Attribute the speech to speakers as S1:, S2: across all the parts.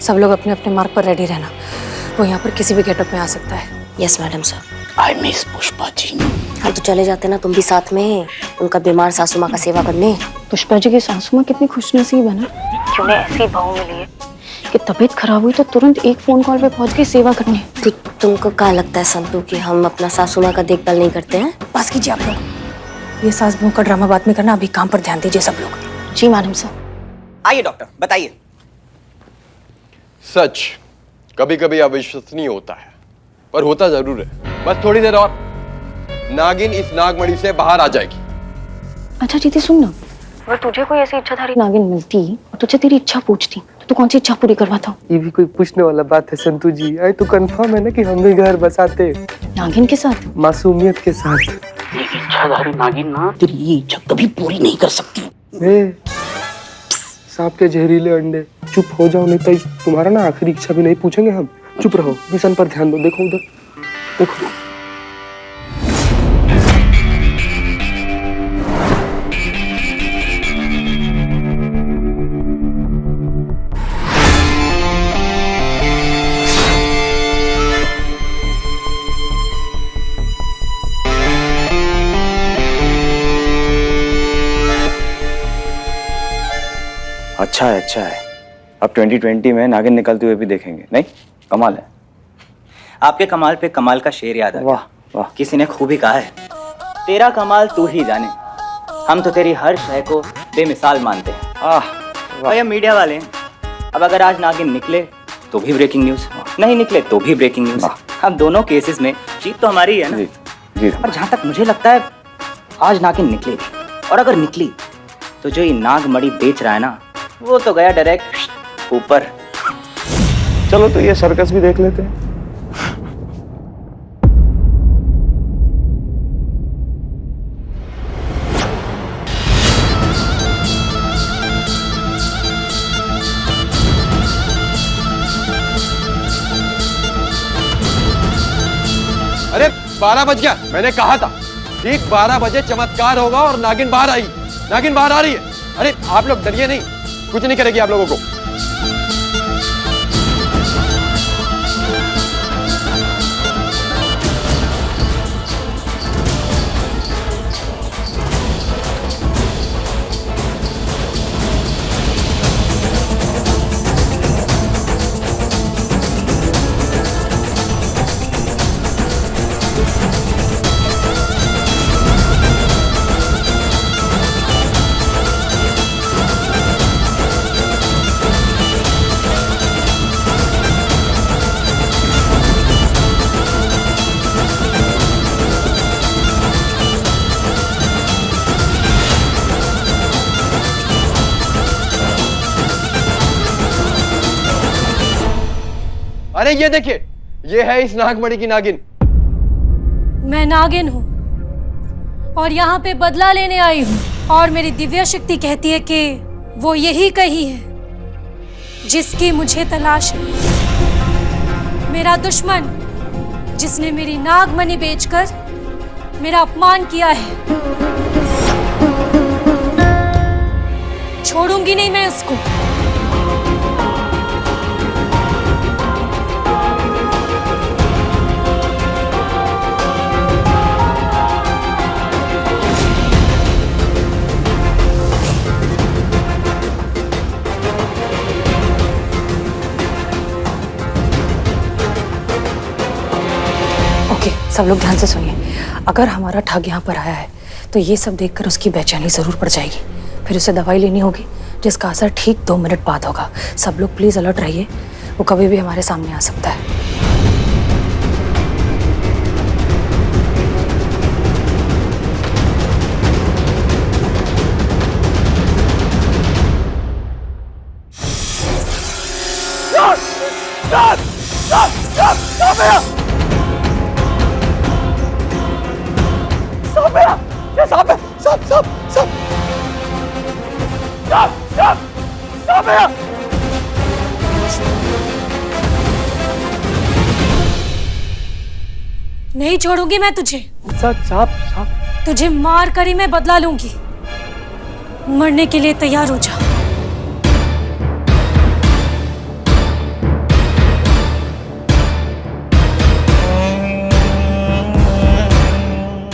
S1: सब लोग अपने अपने मार्ग पर रेडी रहना। वो यहाँ पर किसी भी गेटअप में आ सकता है।
S2: Yes madam sir.
S3: I miss Pushpa ji.
S2: हाँ तो चले जाते ना तुम भी साथ में, उनका बीमार सासू माँ का सेवा करने।
S1: पुष्पा जी की सासू माँ कितनी खुशनसीब है ना, कि उन्हें ऐसी बहू मिली है कि तबीयत खराब हुई तो तुरंत एक फोन कॉल पे पहुंच गई सेवा करने।
S2: तो तुमको क्या लगता है संतू कि हम अपना सासू माँ का देखभाल नहीं करते हैं?
S1: बस कीजिए आप लोग, ये सास बहू का ड्रामा बाद में करना, अभी काम पर ध्यान दीजिए सब लोग। जी मैडम सर।
S4: आइए डॉक्टर बताइए।
S5: सच कभी कभी अविश्वसनीय होता है, पर होता जरूर है। बस थोड़ी देर और, नागिन इस नागमणि से बाहर आ जाएगी।
S1: अच्छा जीती सुन ना, अगर तुझे कोई ऐसी इच्छाधारी नागिन मिलती और तुझे तेरी इच्छा पूछती तो तू कौन सी इच्छा पूरी करवाता?
S6: ये भी कोई पूछने वाला बात है संतू जी? आई तो कंफर्म है ना कि हम भी घर बसाते
S1: नागिन के साथ,
S6: मासूमियत के साथ।
S3: ये इच्छाधारी नागिन ना तेरी ये इच्छा कभी पूरी नहीं कर सकती।
S6: सांप के जहरीले अंडे, चुप हो जाओ नहीं तो तुम्हारा ना आखिरी इच्छा भी नहीं पूछेंगे हम। चुप रहो, मिशन पर ध्यान दो। देखो उधर देखो।
S7: अच्छा है। अब 2020 में नागिन निकलते हुए भी देखेंगे। नहीं, कमाल है।
S4: आपके कमाल पे कमाल का शेर याद आ गया।
S7: वाह वाह।
S4: किसी ने खूबी कहा है, तेरा कमाल तू ही जाने, हम तो तेरी हर शय को बेमिसाल मानते हैं। और ये मीडिया वाले हैं, अब अगर आज नागिन निकले तो भी ब्रेकिंग न्यूज, नहीं निकले तो भी ब्रेकिंग न्यूज। अब दोनों केसेस में जीत तो हमारी है ना।
S7: जी जी।
S4: और जहां तक मुझे लगता है आज नागिन निकलेगी, और अगर निकली तो जो ये नागमणि बेच रहा है ना, वो तो गया डायरेक्ट ऊपर।
S7: चलो तो ये सर्कस भी देख लेते हैं।
S5: अरे 12 बज गया, मैंने कहा था ठीक 12 बजे चमत्कार होगा और नागिन बाहर आई। नागिन बाहर आ रही है। अरे आप लोग डरिए नहीं, कुछ नहीं करेगी आप लोगों को। अरे ये देखिए, ये है इस नागमणि की नागिन।
S8: मैं नागिन हूँ और यहाँ पे बदला लेने आई हूँ, और मेरी दिव्य शक्ति कहती है कि वो यही कही है जिसकी मुझे तलाश है। मेरा दुश्मन जिसने मेरी नागमणि बेचकर मेरा अपमान किया है, छोड़ूंगी नहीं मैं उसको।
S1: सब लोग ध्यान से सुनिए, अगर हमारा ठग यहाँ पर आया है तो ये सब देखकर उसकी बेचैनी जरूर पड़ जाएगी। फिर उसे दवाई लेनी होगी जिसका असर ठीक 2 मिनट बाद होगा। सब लोग प्लीज अलर्ट रहिए, वो कभी भी हमारे सामने आ सकता है।
S5: stop! है, सांप है, सांप सांप सांप सांप सांप सांप है।
S8: नहीं छोड़ूंगी मैं तुझे।
S6: सांप सांप।
S8: तुझे मार कर ही मैं बदला लूंगी। मरने के लिए तैयार हो जा।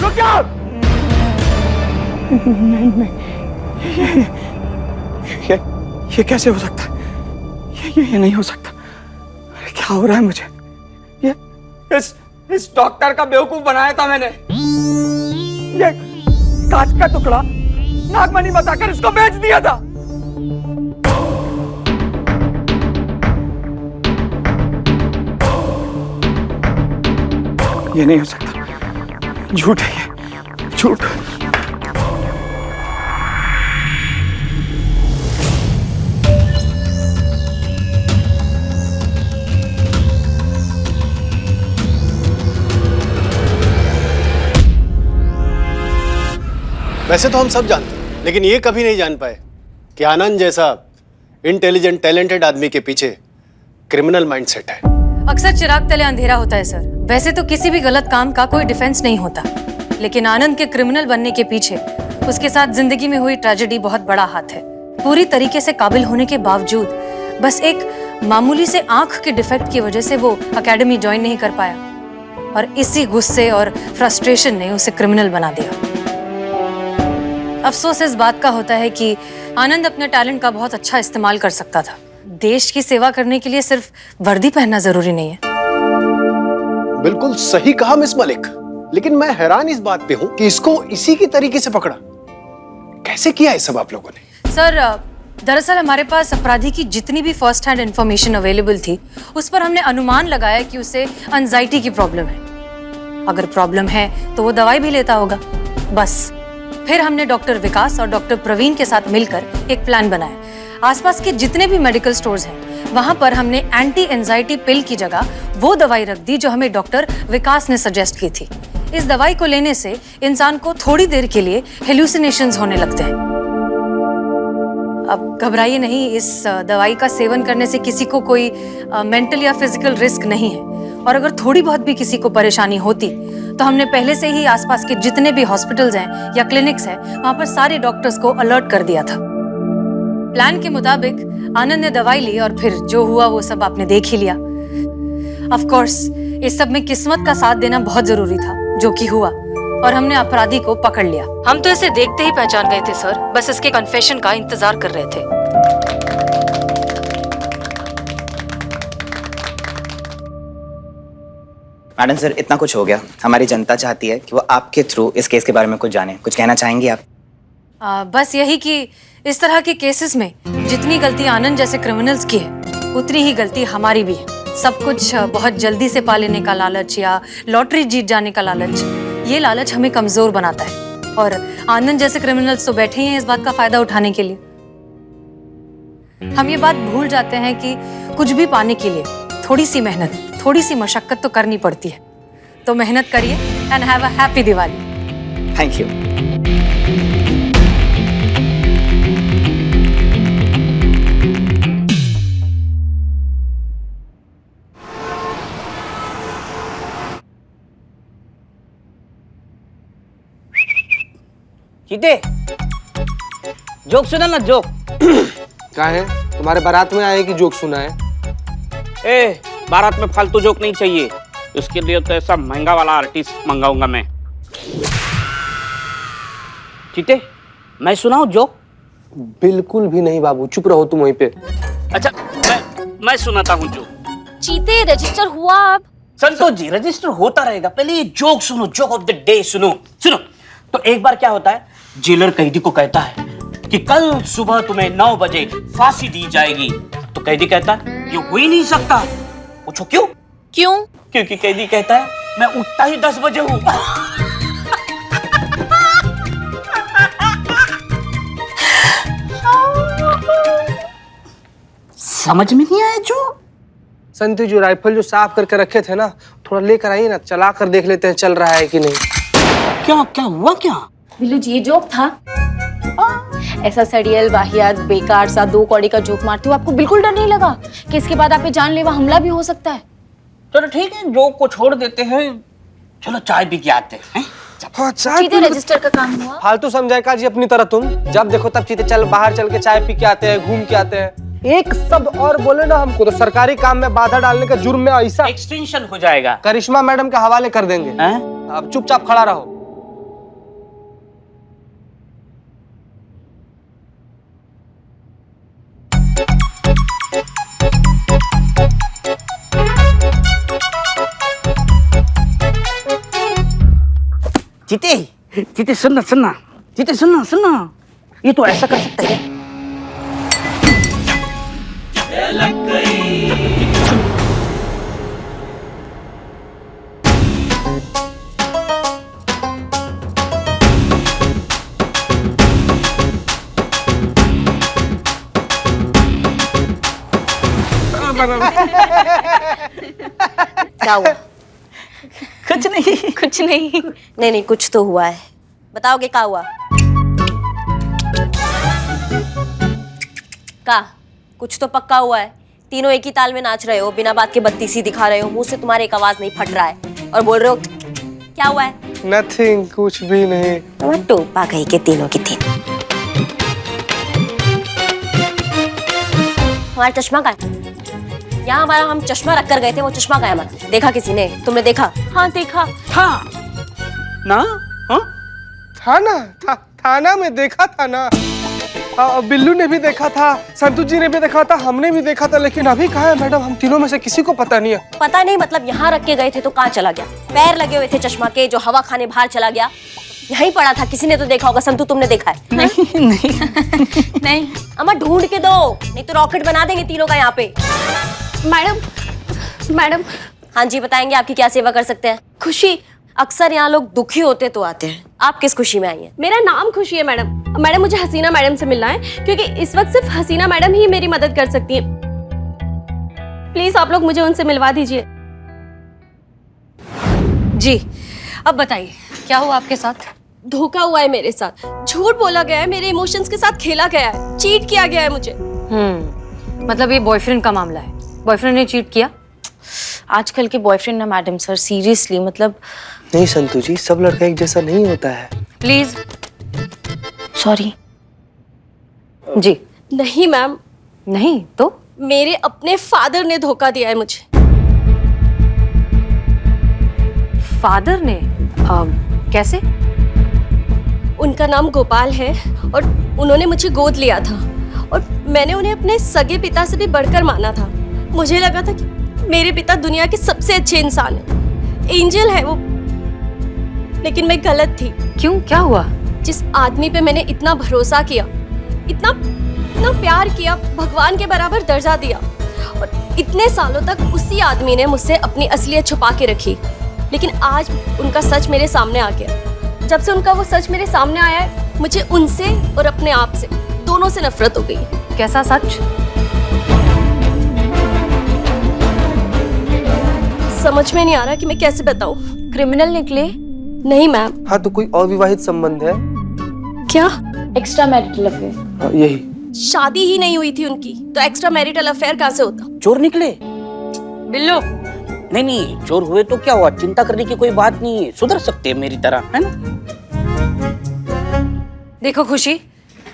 S5: रुक जाओ।
S6: ये कैसे हो सकता है? ये नहीं हो सकता। अरे क्या हो रहा है मुझे? ये
S5: इस डॉक्टर का बेवकूफ बनाया था मैंने। ये कांच का टुकड़ा नागमणि बताकर इसको बेच दिया था।
S6: ये नहीं हो सकता। झूठ है ये, झूठ।
S9: वैसे तो हम सब जानते हैं, लेकिन ये कभी नहीं जान पाए कि आनंद जैसा इंटेलिजेंट टैलेंटेड आदमी के पीछे क्रिमिनल माइंडसेट है।
S1: अक्सर चिराग तले अंधेरा होता है सर। वैसे तो किसी भी गलत काम का कोई डिफेंस नहीं होता, लेकिन आनंद के क्रिमिनल बनने के पीछे उसके साथ जिंदगी में हुई ट्रेजेडी बहुत बड़ा हाथ है। पूरी तरीके से काबिल होने के बावजूद बस एक मामूली से आंख के डिफेक्ट की वजह से वो एकेडमी ज्वाइन नहीं कर पाया, और इसी गुस्से और फ्रस्ट्रेशन ने उसे क्रिमिनल बना दिया। अफसोस इस बात का होता है कि आनंद अपने टैलेंट का बहुत अच्छा इस्तेमाल कर सकता था। देश की सेवा करने के लिए सिर्फ वर्दी पहनना जरूरी नहीं है।
S9: बिल्कुल सही कहा मिस मलिक, लेकिन मैं हैरान इस बात पे हूं कि इसको इसी की तरीके से पकड़ा कैसे किया है सब आप लोगों ने?
S1: सर, दरअसल हमारे पास अपराधी की जितनी भी फर्स्ट हैंड इंफॉर्मेशन अवेलेबल थी, उस पर हमने अनुमान लगाया कि उसे एंजाइटी की प्रॉब्लम है। अगर प्रॉब्लम है तो वो दवाई भी लेता होगा, बस। फिर हमने डॉक्टर विकास और डॉक्टर प्रवीण के साथ मिलकर एक प्लान बनाया। आसपास के जितने भी मेडिकल स्टोर्स हैं, वहां पर हमने एंटी एंजाइटी पिल की जगह वो दवाई रख दी जो हमें डॉक्टर विकास ने सजेस्ट की थी। इस दवाई को लेने से इंसान को थोड़ी देर के लिए हेलुसिनेशंस होने लगते हैं। अब घबराइए नहीं, इस दवाई का सेवन करने से किसी को कोई मेंटल या फिजिकल रिस्क नहीं है, और अगर थोड़ी बहुत भी किसी को परेशानी होती तो हमने पहले से ही आसपास के जितने भी हॉस्पिटल्स हैं या क्लिनिक्स हैं, वहां पर सारे डॉक्टर्स को अलर्ट कर दिया था। प्लान के मुताबिक आनंद ने दवाई ली और फिर जो हुआ वो सब आपने देख ही लिया। ऑफ कोर्स इस सब में किस्मत का साथ देना बहुत जरूरी था, जो कि हुआ, और हमने अपराधी को पकड़ लिया। हम तो इसे देखते ही पहचान गए थे सर, बस इसके कन्फेशन का इंतजार कर रहे थे।
S4: मैडम सर, इतना कुछ हो गया, हमारी जनता चाहती है कि वो आपके थ्रू इस केस के बारे में कुछ जाने। कुछ कहना चाहेंगी आप?
S1: बस यही कि इस तरह के केसेस में जितनी गलती आनंद जैसे क्रिमिनल्स की है, उतनी ही गलती हमारी भी है। सब कुछ बहुत जल्दी से पा लेने का लालच या लॉटरी जीत जाने का लालच, ये लालच हमें कमजोर बनाता है, और आनंद जैसे क्रिमिनल्स तो बैठे ही हैं इस बात का फायदा उठाने के लिए। हम ये बात भूल जाते हैं कि कुछ भी पाने के लिए थोड़ी सी मेहनत, थोड़ी सी मशक्कत तो करनी पड़ती है। तो मेहनत करिए and have a happy Diwali.
S4: Thank you.
S3: चीते, जोक सुना ना, जोक।
S6: क्या है, तुम्हारे बारात में आए कि जोक सुना है?
S3: ए, बारात में फालतू जोक नहीं चाहिए, उसके लिए तो ऐसा महंगा वाला आर्टिस्ट मंगाऊंगा मैं। चीते, मैं सुनाऊं जोक?
S6: बिल्कुल भी नहीं बाबू, चुप रहो तुम वहीं पे।
S3: अच्छा, मैं सुनाता हूँ जोक।
S2: चीते, रजिस्टर हुआ अब?
S3: संतोष जी, रजिस्टर होता रहेगा, पहले ये जोक सुनो, जोक ऑफ द डे सुनो। तो एक बार क्या होता है, जेलर कैदी को कहता है कि कल सुबह तुम्हें 9 बजे फांसी दी जाएगी। तो कैदी कहता है ये हो ही नहीं सकता। पूछो क्यों?
S2: क्यों?
S3: क्योंकि कैदी कहता है मैं उठता ही 10 बजे हूं। समझ में नहीं आया जो?
S6: संतु जो राइफल जो साफ करके रखे थे ना, थोड़ा लेकर आइए ना, चला कर देख लेते हैं चल रहा है कि नहीं।
S3: क्या क्या हुआ क्या?
S10: बिल्लू जी ये जोक था। ऐसा सड़ियल वाहियात बेकार सा 2 कौड़ी का जोक मारते हो, आपको बिल्कुल डर नहीं लगा कि इसके बाद आप पे जानलेवा हमला भी हो सकता है?
S3: चलो ठीक है, जोक को छोड़ देते हैं, चलो चाय पी के आते हैं।
S6: हाँ, चाय
S10: सीधे रजिस्टर का काम हुआ।
S6: फालतू समझाए का जी अपनी तरह तुम, जब देखो तब चीते चल बाहर चल के चाय पी के आते हैं, घूम के आते हैं। एक शब्द और बोले ना हमको तो सरकारी काम में बाधा डालने का जुर्म में ऐसा
S3: एक्सटेंशन हो जाएगा।
S6: करिश्मा मैडम के हवाले कर देंगे। अब चुपचाप खड़ा रहो।
S3: चीते चीते सुनना सुनना, चीते सुनना सुनना, ये तो ऐसा कर सकता है।
S2: क्या हुआ?
S3: कुछ नहीं।
S10: कुछ नहीं।
S2: नहीं कुछ तो हुआ है, बताओगे क्या हुआ? का कुछ तो पक्का हुआ है। तीनों एक ही ताल में नाच रहे हो, बिना बात के बत्तीसी दिखा रहे हो, मुंह से तुम्हारे एक आवाज नहीं फट रहा है और बोल रहे हो क्या हुआ है?
S6: नथिंग, कुछ भी नहीं।
S2: टोपा कहीं के तीनों की तीन। हमारा चश्मा कहाँ है? यहाँ हमारा हम चश्मा रख कर गए थे, वो चश्मा कहाँ है हमारा? देखा किसी ने? तुमने देखा?
S10: हाँ देखा।
S3: हाँ ना, हाँ
S6: थाना में देखा था ना। बिल्लू ने भी देखा था, संतू जी ने भी देखा था, हमने भी देखा था, लेकिन अभी कहाँ है मैडम? हम तीनों में से किसी को पता नहीं है।
S2: पता नहीं मतलब यहाँ रख के गए थे तो कहाँ चला गया? पैर लगे हुए थे चश्मा के, जो हवा खाने बाहर चला गया। यहीं पड़ा था, किसी ने तो देखा होगा। संतू तुमने देखा है?
S10: नहीं।
S2: अम्मा ढूंढ के दो, नहीं तो रॉकेट बना देंगे तीनों का यहाँ पे।
S10: मैडम।
S2: हाँ जी बताएंगे, आपकी क्या सेवा कर सकते हैं?
S10: खुशी।
S2: अक्सर यहाँ लोग दुखी होते तो आते हैं, आप किस खुशी में आई हैं?
S11: मेरा नाम खुशी है मैडम। मैडम मुझे हसीना मैडम से मिलना है, क्योंकि इस वक्त सिर्फ हसीना मैडम ही मेरी मदद कर सकती हैं। प्लीज आप लोग मुझे उनसे मिलवा दीजिए।
S1: जी अब बताइए क्या हुआ आपके साथ?
S11: धोखा हुआ है मेरे साथ, झूठ बोला गया है, मेरे इमोशंस के साथ खेला गया है, चीट किया गया है मुझे।
S1: मतलब ये बॉयफ्रेंड का मामला है? बॉयफ्रेंड ने चीट किया?
S10: आजकल के बॉयफ्रेंड ना मैडम सर, सीरियसली मतलब।
S6: नहीं संतू जी, सब लड़का एक जैसा नहीं होता है।
S1: प्लीज।
S10: सॉरी।
S1: जी
S11: नहीं मैम।
S1: नहीं तो?
S11: मेरे अपने फादर ने धोखा दिया है मुझे।
S1: फादर ने? कैसे?
S11: उनका नाम गोपाल है और उन्होंने मुझे गोद लिया था और मैंने उन्हें अपने सगे पिता से भी बढ़कर माना था। मुझे लगा था कि मेरे पिता दुनिया के सबसे अच्छे इंसान हैं, एंजल है वो, लेकिन मैं गलत थी।
S1: क्यों, क्या हुआ?
S11: जिस आदमी पे मैंने इतना भरोसा किया, इतना प्यार किया, भगवान के बराबर दर्जा दिया, और इतने सालों तक उसी आदमी ने मुझसे अपनी असलियत छुपा के रखी। लेकिन आज उनका सच मेरे सामने आ गया। जब से उनका वो सच मेरे सामने आया है, मुझे उनसे और अपने आप से दोनों से नफरत हो गई।
S1: कैसा सच?
S11: समझ में नहीं आ रहा कि मैं कैसे बताऊं।
S10: क्रिमिनल निकले?
S11: नहीं मैम।
S6: हाँ तो कोई अविवाहित संबंध है
S11: क्या?
S10: Extra marital affair.
S6: यही।
S11: शादी ही नहीं हुई थी उनकी, तो एक्स्ट्रा मैरिटल अफेयर कहाँ से होता?
S3: चोर निकले?
S1: बिल्लू।
S3: नहीं, चोर हुए तो क्या हुआ, चिंता करने की कोई बात नहीं है, सुधर सकते हैं मेरी तरह, है ना?
S1: देखो खुशी,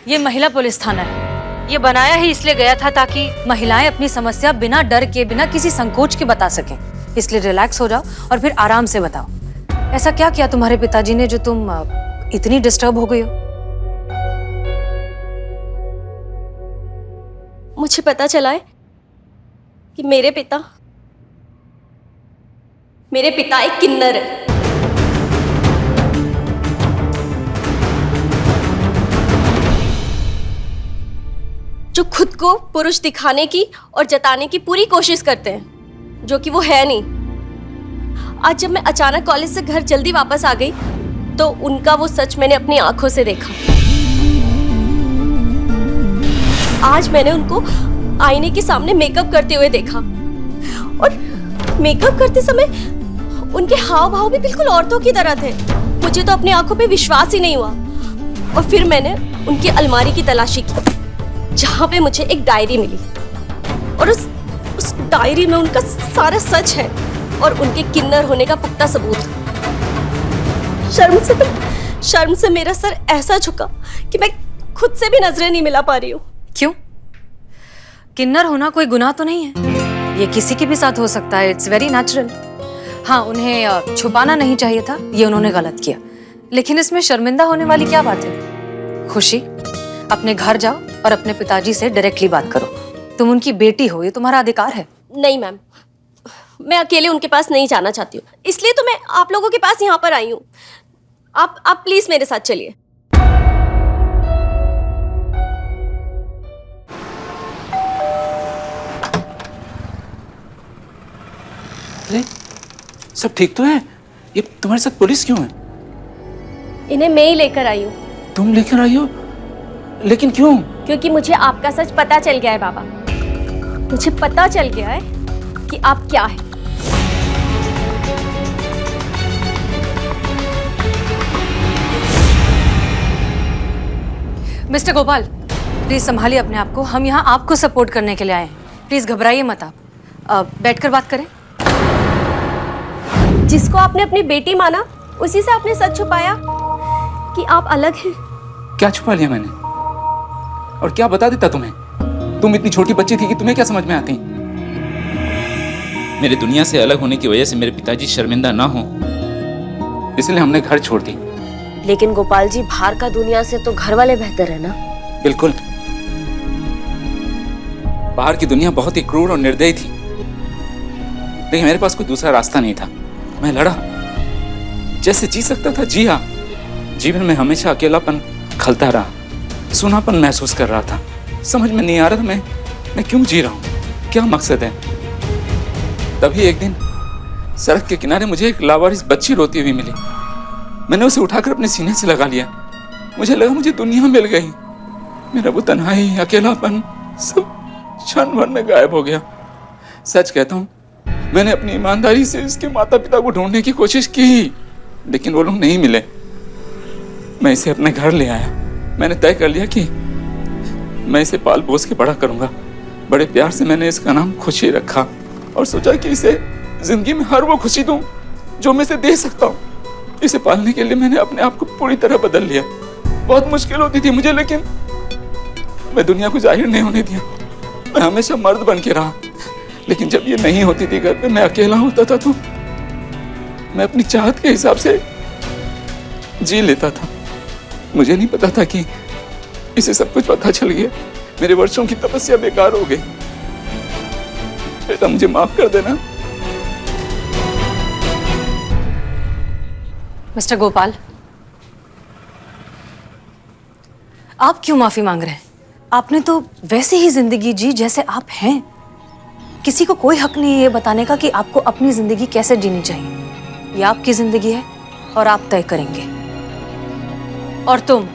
S1: ये महिला पुलिस थाना है। ये बनाया ही इसलिए गया था ताकि महिलाएं अपनी समस्या बिना डर के, बिना किसी संकोच के बता सकें। इसलिए रिलैक्स हो जाओ और फिर आराम से बताओ, ऐसा क्या किया तुम्हारे पिताजी ने जो तुम इतनी डिस्टर्ब हो गई हो?
S11: मुझे पता चला है कि मेरे पिता एक किन्नर है। जो खुद को पुरुष दिखाने की और जताने की पूरी कोशिश करते हैं, जो कि वो है नहीं। आज जब मैं अचानक कॉलेज से घर जल्दी वापस आ गई, तो उनका वो सच मैंने अपनी आंखों से देखा। आज मैंने उनको आईने के सामने मेकअप करते हुए देखा, और मेकअप करते समय उनके हाव भाव भी बिल्कुल औरतों की तरह थे। मुझे तो अपनी आंखों पे विश्वास ही नहीं हुआ। और फिर मैंने उनकी अलमारी की तलाशी की, जहां पे मुझे एक डायरी मिली और उस डायरी में उनका सारा सच है और उनके किन्नर होने का पुख्ता सबूत। शर्म से मेरा सर ऐसा झुका कि मैं खुद से भी नजरें नहीं मिला पा रही हूँ।
S1: क्यों? किन्नर होना कोई गुनाह तो नहीं है, ये किसी के भी साथ हो सकता है, इट्स वेरी नेचुरल। हाँ, उन्हें छुपाना नहीं चाहिए था, ये उन्होंने गलत किया, लेकिन इसमें शर्मिंदा होने वाली क्या बात है? खुशी, अपने घर जाओ और अपने पिताजी से डायरेक्टली बात करो। तुम उनकी बेटी हो, ये तुम्हारा अधिकार है।
S11: नहीं मैम, मैं अकेले उनके पास नहीं जाना चाहती हूँ, इसलिए तो मैं आप लोगों के पास यहाँ पर आई हूँ। आप प्लीज मेरे साथ चलिए।
S3: अरे सब ठीक तो है? ये तुम्हारे साथ पुलिस क्यों है?
S11: इन्हें मैं ही लेकर आई हूँ।
S3: तुम लेकर आई हो? लेकिन क्यों?
S11: क्योंकि मुझे आपका सच पता चल गया है बाबा। मुझे पता चल गया है कि आप क्या है।
S1: मिस्टर गोपाल, प्लीज संभालिए अपने आप को, हम यहाँ आपको सपोर्ट करने के लिए आए हैं। प्लीज घबराइए मत आप, बैठकर बात करें।
S11: जिसको आपने अपनी बेटी माना, उसी से आपने सच छुपाया कि आप अलग हैं।
S12: क्या छुपा लिया मैंने? और क्या बता देता तुम्हें? तुम इतनी छोटी बच्ची थी कि तुम्हें क्या समझ में आती? मेरे दुनिया से अलग होने की वजह से मेरे पिताजी शर्मिंदा ना हो, इसलिए हमने घर छोड़ दी।
S2: लेकिन गोपाल जी, बाहर का दुनिया से तो घर वाले बेहतर है ना?
S12: बिल्कुल। बाहर की दुनिया बहुत ही क्रूर और निर्दयी थी, लेकिन मेरे पास कोई दूसरा रास्ता नहीं था। मैं लड़ा, जैसे जी सकता था जी हाँ। जीवन में हमेशा अकेलापन खलता रहा, सूनापन महसूस कर रहा था। समझ में नहीं आ रहा था मैं क्यों जी रहा हूँ, क्या मकसद है। तभी एक दिन सड़क के किनारे मुझे एक लावारिस बच्ची रोती हुई मिली। मैंने उसे उठाकर अपने सीने से लगा लिया। मुझे लगा मुझे दुनिया मिल गई। मेरा वो तन्हाई, अकेलापन सब क्षण भर में गायब हो गया। सच कहता हूँ, मैंने अपनी ईमानदारी से इसके माता पिता को ढूंढने की कोशिश की, लेकिन वो लोग नहीं मिले। मैं इसे अपने घर ले आया। मैंने तय कर लिया कि मैं इसे पाल पोस के बड़ा करूंगा। बड़े प्यार से मैंने इसका नाम खुशी रखा और सोचा कि इसे जिंदगी में हर वो खुशी दूं जो मैं इसे दे सकता हूँ। इसे पालने के लिए मैंने अपने आप को पूरी तरह बदल लिया। बहुत मुश्किल होती थी मुझे, लेकिन मैं दुनिया को जाहिर नहीं होने दिया। मैं हमेशा मर्द बन के रहा, लेकिन जब ये नहीं होती थी घर पे, मैं अकेला होता था, तो मैं अपनी चाहत के हिसाब से जी लेता था। मुझे नहीं पता था कि इसे सब कुछ पता चल गया। मेरे वर्षों की तपस्या बेकार हो गई। बेटा, मुझे माफ कर देना।
S1: मिस्टर गोपाल, आप क्यों माफी मांग रहे हैं? आपने तो वैसे ही जिंदगी जी जैसे आप हैं। किसी को कोई हक नहीं है ये बताने का कि आपको अपनी जिंदगी कैसे जीनी चाहिए। ये आपकी जिंदगी है और आप तय करेंगे। और तुम,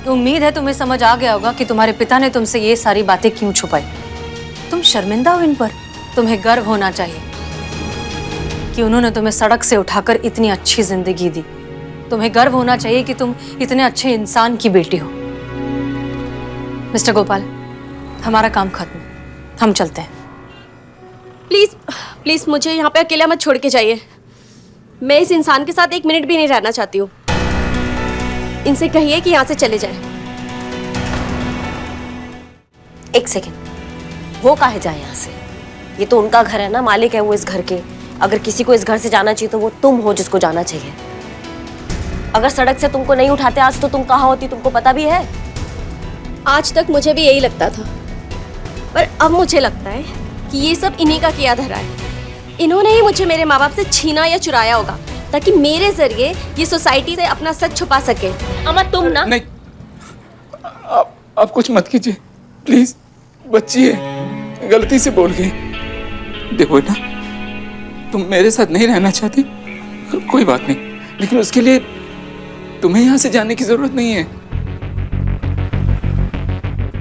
S1: उम्मीद है तुम्हें समझ आ गया होगा कि तुम्हारे पिता ने तुमसे ये सारी बातें क्यों छुपाई। तुम शर्मिंदा हो इन पर। तुम्हें गर्व होना चाहिए कि उन्होंने तुम्हें सड़क से उठाकर इतनी अच्छी जिंदगी दी। तुम्हें गर्व होना चाहिए कि तुम इतने अच्छे इंसान की बेटी हो। मिस्टर गोपाल, हमारा काम खत्म, हम चलते हैं।
S11: प्लीज प्लीज मुझे यहाँ पे अकेला मत छोड़ के जाइए। मैं इस इंसान के साथ एक मिनट भी नहीं रहना चाहती हूँ। इनसे कहिए कि यहाँ से चले जाएं।
S2: एक सेकेंड, वो काहे जाए यहाँ से? ये तो उनका घर है ना, मालिक है वो इस घर के। अगर किसी को इस घर से जाना चाहिए तो वो तुम हो जिसको जाना चाहिए। अगर सड़क से तुमको नहीं उठाते आज, तो तुम कहाँ होती तुमको पता भी है?
S11: आज तक मुझे भी यही लगता था, पर अब मुझे लगता है कि ये सब इन्हीं का किया धरा है। इन्होंने ही मुझे मेरे माँ बाप से छीना या चुराया होगा, ताकि मेरे जरिए ये सोसाइटी से अपना सच छुपा सके।
S2: अम्मा तुम ना,
S12: नहीं, आप कुछ मत कीजिए प्लीज। बच्ची है, गलती से बोल गई। देखो बेटा, तुम मेरे साथ नहीं रहना चाहती, कोई बात नहीं, लेकिन उसके लिए तुम्हें यहाँ से जाने की जरूरत नहीं है।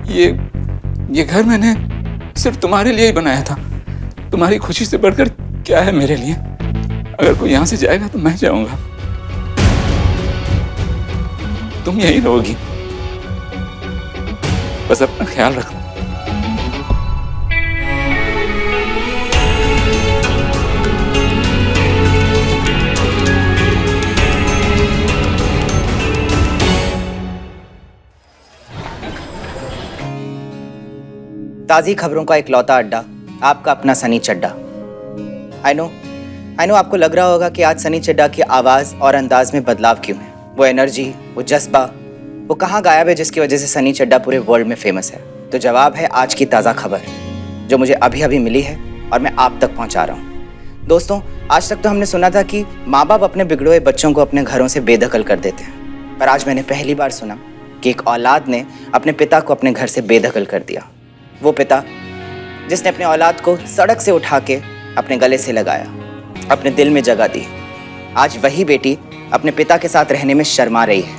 S12: ये घर मैंने सिर्फ तुम्हारे लिए ही बनाया था। तुम्हारी खुशी से बढ़कर क्या है मेरे लिए। अगर कोई यहाँ से जाएगा तो मैं जाऊंगा। तुम यहीं रहोगी। बस अपना ख्याल रखना।
S4: ताज़ी खबरों का इकलौता अड्डा, आपका अपना सनी चड्डा। आई नो आपको लग रहा होगा कि आज सनी चड्डा की आवाज़ और अंदाज में बदलाव क्यों है। वो एनर्जी, वो जज्बा, वो कहाँ गायब है जिसकी वजह से सनी चड्डा पूरे वर्ल्ड में फेमस है? तो जवाब है आज की ताज़ा खबर जो मुझे अभी अभी मिली है और मैं आप तक पहुँचा रहा हूँ। दोस्तों, आज तक तो हमने सुना था कि माँ बाप अपने बिगड़े हुए बच्चों को अपने घरों से बेदखल कर देते हैं, पर आज मैंने पहली बार सुना कि एक औलाद ने अपने पिता को अपने घर से बेदखल कर दिया। वो पिता जिसने अपने औलाद को सड़क से उठा के अपने गले से लगाया, अपने दिल में जगह दी, आज वही बेटी अपने पिता के साथ रहने में शर्मा रही है,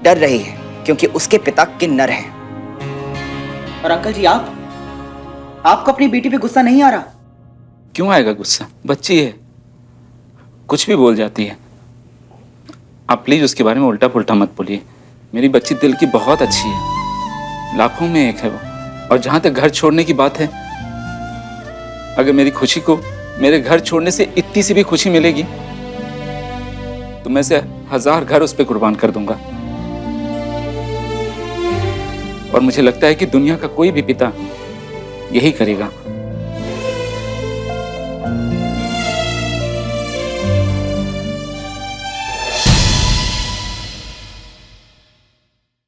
S4: डर रही है, क्योंकि उसके पिता किन्नर हैं। और अंकल जी, आपको अपनी बेटी पे गुस्सा नहीं आ रहा?
S12: क्यों आएगा गुस्सा? बच्ची है, कुछ भी बोल जाती है। आप प्लीज उसके बारे में उल्टा पुल्टा मत बोलिए। मेरी बच्ची दिल की बहुत अच्छी है, लाखों में एक है वो। और जहां तक घर छोड़ने की बात है, अगर मेरी खुशी को मेरे घर छोड़ने से इतनी सी भी खुशी मिलेगी तो मैं से 1000 घर उस पर कुर्बान कर दूंगा। और मुझे लगता है कि दुनिया का कोई भी पिता यही करेगा।